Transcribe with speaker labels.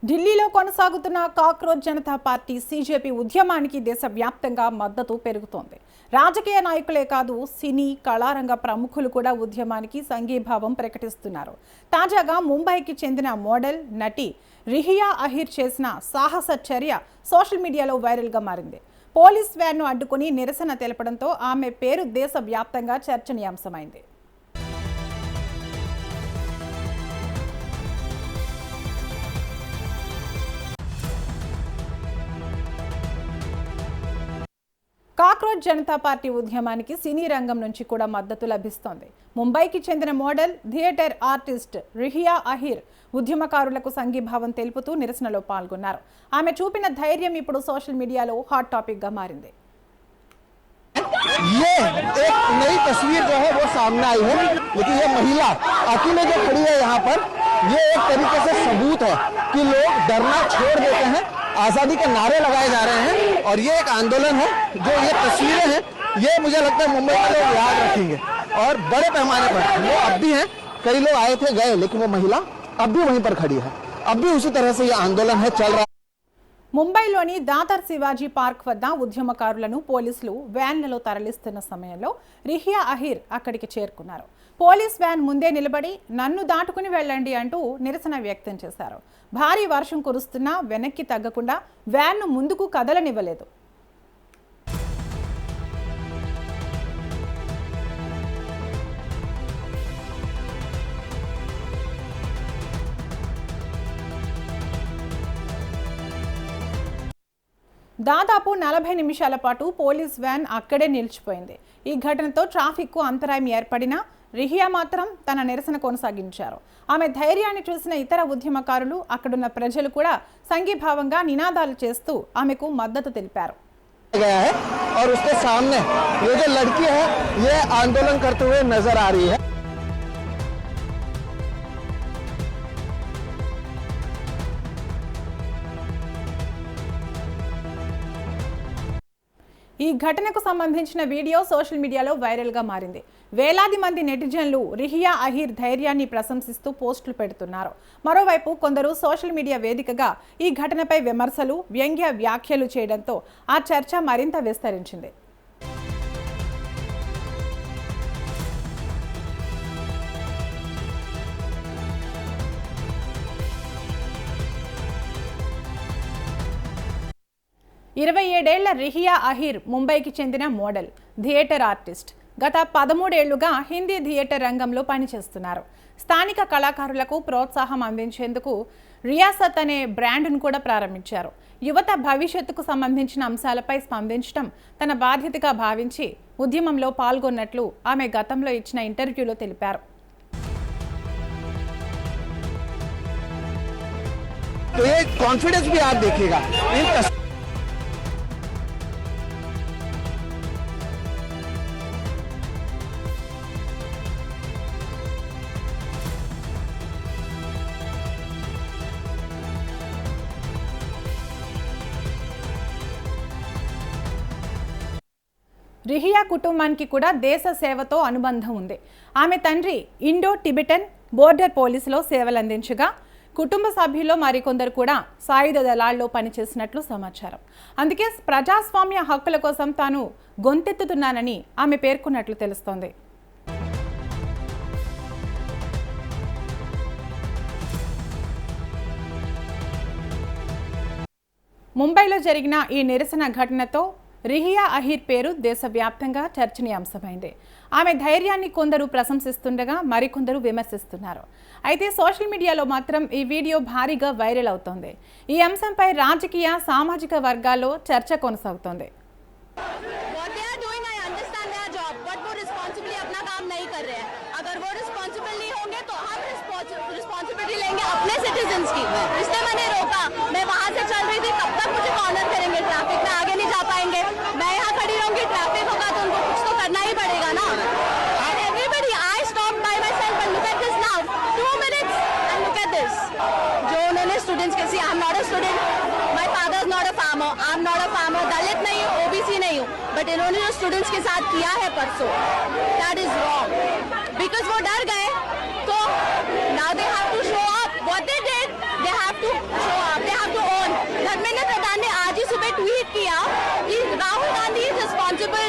Speaker 1: ఢిల్లీలో కొనసాగుతున్న cockroach Janata party CJP ఉద్యమానికి దేశవ్యాప్తంగా మద్దతు పెరుగుతోంది. రాజకీయ నాయకులే కాదు, సినీ కళారంగ ప్రముఖులు కూడా ఉద్యమానికి సంఘీభావం ప్రకటిస్తున్నారు. తాజాగా ముంబైకి చెందిన మోడల్ నటి రిహియా అహీర్ చేసిన సాహస చర్య సోషల్ మీడియాలో వైరల్గా మారింది. పోలీస్ వ్యాన్ను అడ్డుకుని నిరసన తెలపడంతో ఆమె పేరు దేశవ్యాప్తంగా చర్చనీయాంశమైంది. కాక్రోచ్ జనతా పార్టీ ఉద్యమానికి సినీ రంగం నుంచి కూడా మద్దతు లభిస్తోంది. ముంబైకి చెందిన మోడల్, థియేటర్ ఆర్టిస్ట్ రిహియా అహీర్ ఉద్యమకారులకు సంఘీభావం తెలుపుతూ నిరసనలో పాల్గొన్నారు. ఆమె చూపిన ధైర్యం ఇప్పుడు సోషల్ మీడియాలో హాట్ టాపిక్ గా మారింది.
Speaker 2: ये एक नई तस्वीर जो है वो सामने आई है, लेकिन ये महिला अकेले जो खड़ी है यहाँ पर, ये एक तरीके से सबूत है कि लोग डरना छोड़ देते हैं, आजादी के नारे लगाए जा रहे हैं और ये एक आंदोलन है। जो ये तस्वीरें हैं ये मुझे लगता है मुंबई के लोग याद रखेंगे और बड़े पैमाने पर वो अब भी हैं। कई लोग आए थे गए, लेकिन वो महिला अब भी वहीं पर खड़ी है। अब भी उसी तरह से ये आंदोलन है चल रहा है।
Speaker 1: ముంబైలోని దాదర్ శివాజీ పార్క్ వద్ద ఉద్యమకారులను పోలీసులు వ్యాన్లలో తరలిస్తున్న సమయంలో రిహియా అహీర్ అక్కడికి చేరుకున్నారు. పోలీస్ వ్యాన్ ముందే నిలబడి నన్ను దాటుకుని వెళ్ళండి అంటూ నిరసన వ్యక్తం చేశారు. భారీ వర్షం కురుస్తున్నా వెనక్కి తగ్గకుండా వ్యాన్ను ముందుకు కదలనివ్వలేదు. దాదాపు 40 నిమిషాల పాటు పోలీస్ వ్యాన్ అక్కడే నిలిచిపోయింది. ఈ ఘటనతో ట్రాఫిక్కు అంతరాయం ఏర్పడినా రిహియా మాత్రం తన నిరసన కొనసాగించారు. ఆమె ధైర్యాన్ని చూసిన ఇతర ఉద్యమకారులు, అక్కడున్న ప్రజలు కూడా సంఘీభావంగా నినాదాలు చేస్తూ ఆమెకు మద్దతు తెలిపారు.
Speaker 2: और उसके सामने ये जो लड़की है ये आंदोलन करते हुए नजर आ रही है।
Speaker 1: ఈ ఘటనకు సంబంధించిన వీడియో సోషల్ మీడియాలో వైరల్గా మారింది. వేలాది మంది నెటిజన్లు రిహియా అహీర్ ధైర్యాన్ని ప్రశంసిస్తూ పోస్టులు పెడుతున్నారు. మరోవైపు కొందరు సోషల్ మీడియా వేదికగా ఈ ఘటనపై విమర్శలు, వ్యంగ్య వ్యాఖ్యలు చేయడంతో ఆ చర్చ మరింత విస్తరించింది. ఇరవై 27 ఏళ్ల రిహియా అహీర్ ముంబైకి చెందిన మోడల్, థియేటర్ ఆర్టిస్ట్. గత 13 ఏళ్లుగా హిందీ థియేటర్ రంగంలో పనిచేస్తున్నారు. స్థానిక కళాకారులకు ప్రోత్సాహం అందించేందుకు రియాసత్ అనే బ్రాండ్ను కూడా ప్రారంభించారు. యువత భవిష్యత్తుకు సంబంధించిన అంశాలపై స్పందించడం తన బాధ్యతగా భావించి ఉద్యమంలో పాల్గొన్నట్లు ఆమె గతంలో ఇచ్చిన ఇంటర్వ్యూలో తెలిపారు. రిహియా కుటుంబానికి కూడా దేశ సేవతో అనుబంధం ఉంది. ఆమె తండ్రి ఇండో టిబెటన్ బోర్డర్ పోలీసులో సేవలందించగా కుటుంబ సభ్యుల్లో మరికొందరు కూడా సాయుధ దళాల్లో పనిచేసినట్లు సమాచారం. అందుకే ప్రజాస్వామ్య హక్కుల కోసం తాను గొంతెత్తుతున్నానని ఆమె పేర్కొన్నట్లు తెలుస్తోంది. ముంబైలో జరిగిన ఈ నిరసన ఘటనతో రిహియా అహీర్ పేరు దేశవ్యాప్తంగా చర్చనీయాంశమైంది. ఆమె ధైర్యాన్ని కొందరు ప్రశంసిస్తుండగా మరికొందరు విమర్శిస్తున్నారు. అయితే సోషల్ మీడియాలో మాత్రం ఈ వీడియో భారీగా వైరల్ అవుతోంది. ఈ అంశంపై రాజకీయ, సామాజిక వర్గాల్లో చర్చ కొనసాగుతోంది.
Speaker 3: अपने सिटीजन्स की, इसलिए मैंने रोका। मैं वहाँ से चल रही थी, कब तक मुझे कॉर्नर करेंगे? ट्रैफिक में आगे नहीं जा पाएंगे। मैं यहाँ खड़ी रहूंगी, ट्रैफिक होगा तो उनको कुछ तो करना ही पड़ेगा ना। And everybody, I stopped by myself and look at this now. 2 minutes and look at this. जो उन्होंने स्टूडेंट्स के सी, I'm not a student. My father is not a farmer. I'm not a farmer. दलित नहीं हूँ, OBC नहीं हूँ. But इन्होंने जो students के साथ किया है परसों, that is wrong. Because वो डर गए, तो now they have to show up. What they did, they have to show up. Dharmendra Pradhan ने आज ही सुबह ट्वीट किया कि राहुल गांधी इज रिस्पॉन्सिबल